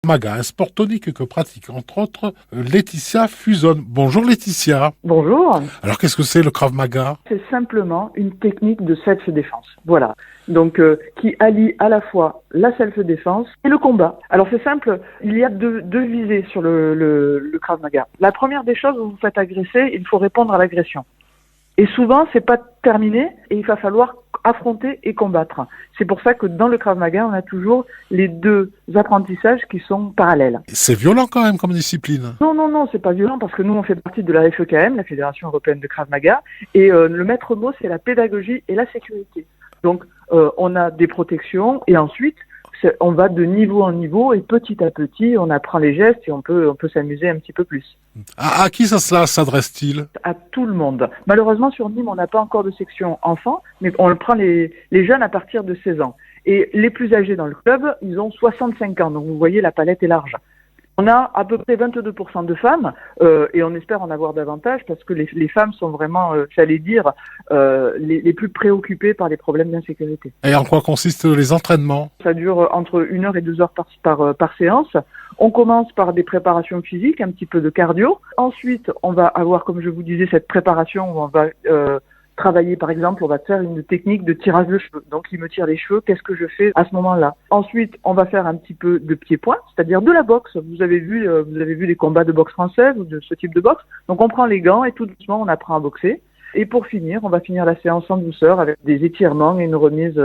Maga, un sport tonique que pratique entre autres Laetitia Fusone. Bonjour Laetitia. Bonjour. Alors qu'est-ce que c'est le Krav Maga? C'est simplement une technique de self-défense. Voilà. Donc, qui allie à la fois la self-défense et le combat. Alors c'est simple, il y a deux visées sur le Krav Maga. La première des choses, vous vous faites agresser, il faut répondre à l'agression. Et souvent, c'est pas terminé et il va falloir affronter et combattre. C'est pour ça que dans le Krav Maga, on a toujours les deux apprentissages qui sont parallèles. C'est violent quand même comme discipline. Non, c'est pas violent parce que nous, on fait partie de la FEKM, la Fédération Européenne de Krav Maga, et le maître mot, c'est la pédagogie et la sécurité. Donc, on a des protections et ensuite, on va de niveau en niveau et petit à petit, on apprend les gestes et on peut s'amuser un petit peu plus. À qui cela s'adresse-t-il? À tout le monde. Malheureusement, sur Nîmes, on n'a pas encore de section enfants, mais on prend les jeunes à partir de 16 ans. Et les plus âgés dans le club, ils ont 65 ans. Donc, vous voyez, la palette est large. On a à peu près 22% de femmes et on espère en avoir davantage parce que les femmes sont vraiment, j'allais dire, les plus préoccupées par les problèmes d'insécurité. Et en quoi consistent les entraînements? Ça dure entre 1 heure et 2 heures par séance. On commence par des préparations physiques, un petit peu de cardio. Ensuite, on va avoir, comme je vous disais, cette préparation où on va travailler, par exemple, on va faire une technique de tirage de cheveux. Donc, il me tire les cheveux, qu'est-ce que je fais à ce moment-là? Ensuite, on va faire un petit peu de pied-point, c'est-à-dire de la boxe. Vous avez vu les combats de boxe française ou de ce type de boxe. Donc, on prend les gants et tout doucement, on apprend à boxer. Et pour finir, on va finir la séance en douceur avec des étirements et une remise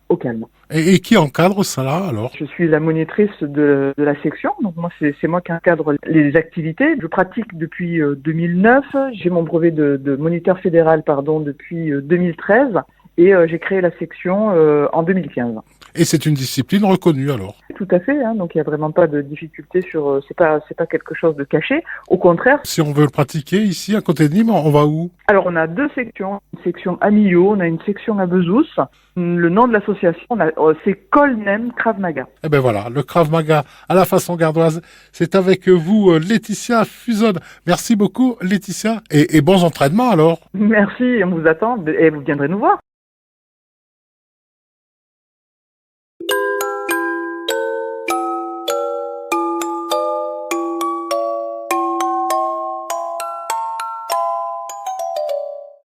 au calme. Et qui encadre cela alors? Je suis la monitrice de la section, donc moi c'est moi qui encadre les activités. Je pratique depuis 2009, j'ai mon brevet de moniteur fédéral depuis 2013 et j'ai créé la section en 2015. Et c'est une discipline reconnue alors? Tout à fait, donc il n'y a vraiment pas de difficulté sur. C'est pas quelque chose de caché. Au contraire. Si on veut le pratiquer ici à côté de Nîmes, on va où? Alors on a deux sections, une section à Millau, on a une section à Bezous. Le nom de l'association, c'est Colnem Krav Maga. Eh ben voilà, le Krav Maga à la façon gardoise, c'est avec vous Laetitia Fusone. Merci beaucoup Laetitia et bons entraînements alors. Merci, on vous attend et vous viendrez nous voir.